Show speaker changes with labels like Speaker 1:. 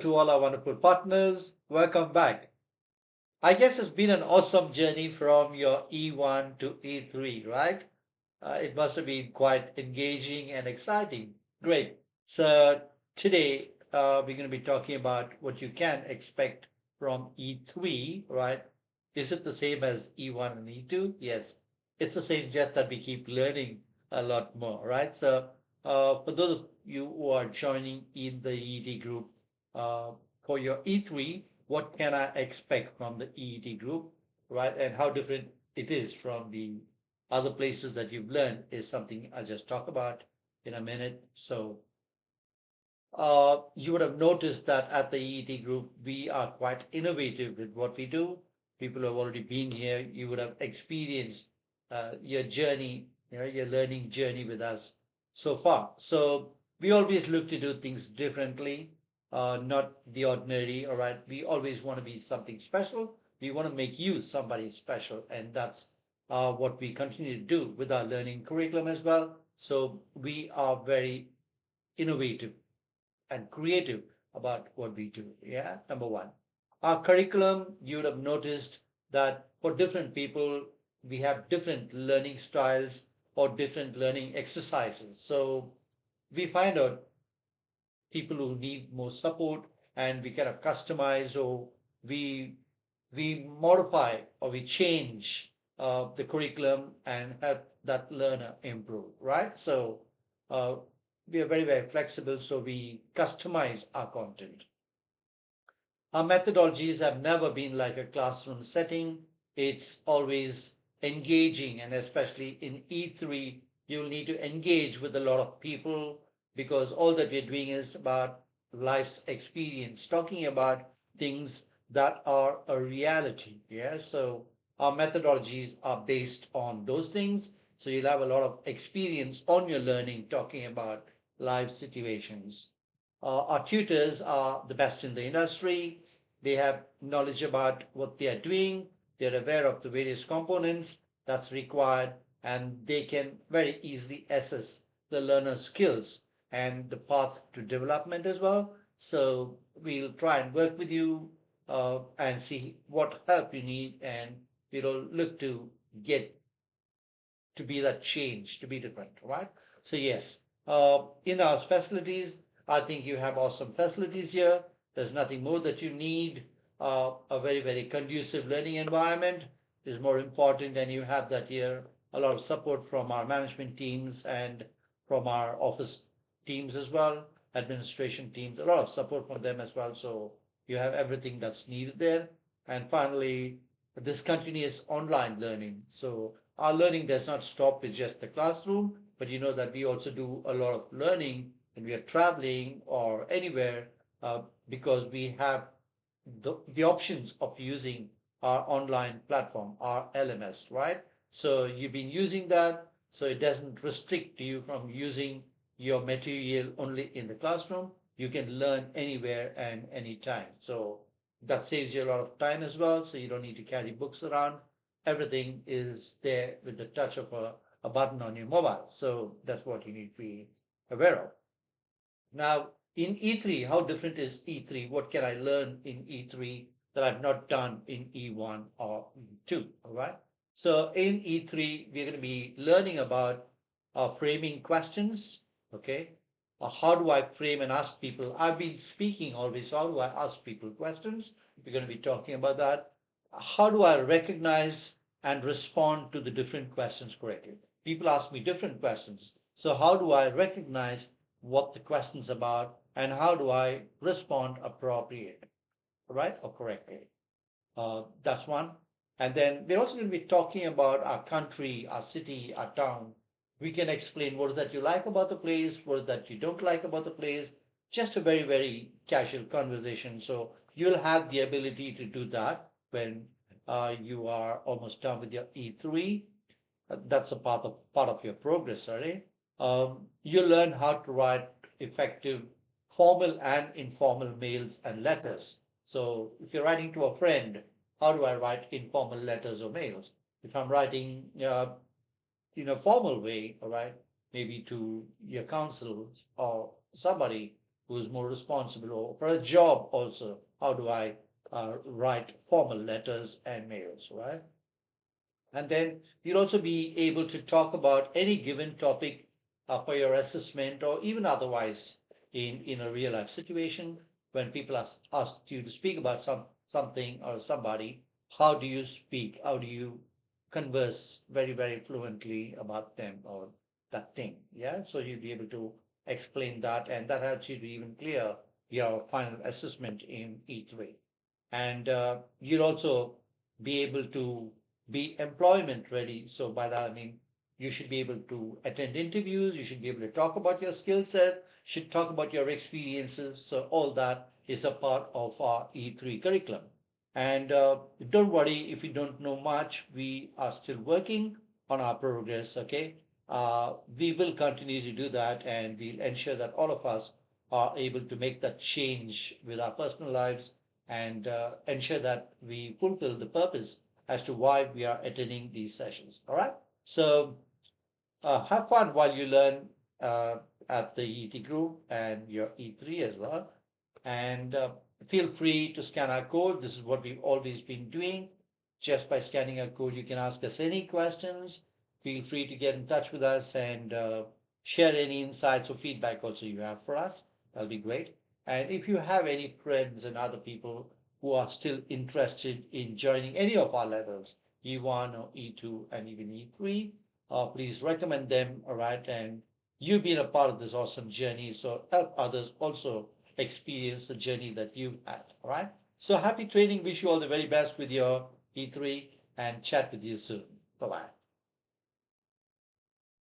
Speaker 1: To all our wonderful partners. Welcome back. I guess it's been an awesome journey from your E1 to E3, right? It must have been quite engaging and exciting. Great. So today we're going to be talking about what you can expect from E3, right? Is it the same as E1 and E2? Yes, it's the same, just that we keep learning a lot more, right? So for those of you who are joining in the EET group, uh, for your E3, what can I expect from the EET group, right? And how different it is from the other places that you've learned is something I'll just talk about in a minute. So you would have noticed that at the EET group, we are quite innovative with what we do. People who have already been here, you would have experienced your journey, your learning journey with us so far. So we always look to do things differently, not the ordinary. All right, we always want to be something special. We want to make you somebody special, and that's what we continue to do with our learning curriculum as well. So we are very innovative and creative about what we do. Yeah, number one. Our curriculum, you would have noticed that for different people, we have different learning styles or different learning exercises. So we find out people who need more support and we kind of customize or we we modify or we change the curriculum and help that learner improve, right? So uh, we are very, very flexible, so we customize our content. Our methodologies have never been like a classroom setting. It's always engaging, and especially in E3, you'll need to engage with a lot of people because all that we're doing is about life's experience, talking about things that are a reality. Yeah, so our methodologies are based on those things. So you'll have a lot of experience on your learning talking about life situations. Our tutors are the best in the industry. They have knowledge about what they are doing. They're aware of the various components that's required, and they can very easily assess the learner's skills and the path to development as well. So we'll try and work with you and see what help you need, and we'll look to get to be that change, to be different, right? So yes, in our facilities, I think you have awesome facilities here. There's nothing more that you need. A very, very conducive learning environment is more important, and you have that here. A lot of support from our management teams and from our office teams as well, administration teams, a lot of support from them as well. So you have everything that's needed there. And finally, this continuous online learning. So our learning does not stop with just the classroom, but you know that we also do a lot of learning when we are traveling or anywhere because we have the options of using our online platform, our LMS, right? So you've been using that, so it doesn't restrict you from using your material only in the classroom. You can learn anywhere and anytime. So that saves you a lot of time as well. So you don't need to carry books around. Everything is there with the touch of a button on your mobile. So that's what you need to be aware of. Now, in E3, how different is E3? What can I learn in E3 that I've not done in E1 or E2? All right. So in E3, we're going to be learning about framing questions. Okay. How do I frame and ask people? I've been speaking always. How do I ask people questions? We're going to be talking about that. How do I recognize and respond to the different questions correctly? People ask me different questions. So how do I recognize what the question's about and how do I respond appropriately, right, or correctly? That's one. And then we're also going to be talking about our country, our city, our town. We can explain what is that you like about the place, what is that you don't like about the place. Just a very, very casual conversation. So you'll have the ability to do that when you are almost done with your E3. That's a part of your progress, right? You learn how to write effective formal and informal mails and letters. So if you're writing to a friend, how do I write informal letters or mails? If I'm writing in a formal way, all right, maybe to your council or somebody, who's more responsible, or for a job also, how do I write formal letters and mails, right? And then you'll also be able to talk about any given topic for your assessment or even otherwise in a real life situation when people ask you to speak about something or somebody. How do you speak? How do you converse very, very fluently about them or that thing? Yeah, so you'll be able to explain that, and that helps you to even clear your final assessment in E3. And you'll also be able to be employment ready. So by that I mean you should be able to attend interviews, you should be able to talk about your skill set, should talk about your experiences. So all that is a part of our E3 curriculum. And don't worry if you don't know much, we are still working on our progress, okay? We will continue to do that, and we'll ensure that all of us are able to make that change with our personal lives and ensure that we fulfill the purpose as to why we are attending these sessions. All right. So have fun while you learn uh, at the ET group and your E3 as well. And feel free to scan our code. This is what we've always been doing. Just by scanning our code, you can ask us any questions. Feel free to get in touch with us and share any insights or feedback also you have for us. That'll be great. And if you have any friends and other people who are still interested in joining any of our levels, E1 or E2 and even E3, please recommend them, all right? And you've been a part of this awesome journey, so help others also experience the journey that you've had, all right? So happy training. Wish you all the very best with your E3 and chat with you soon. Bye bye.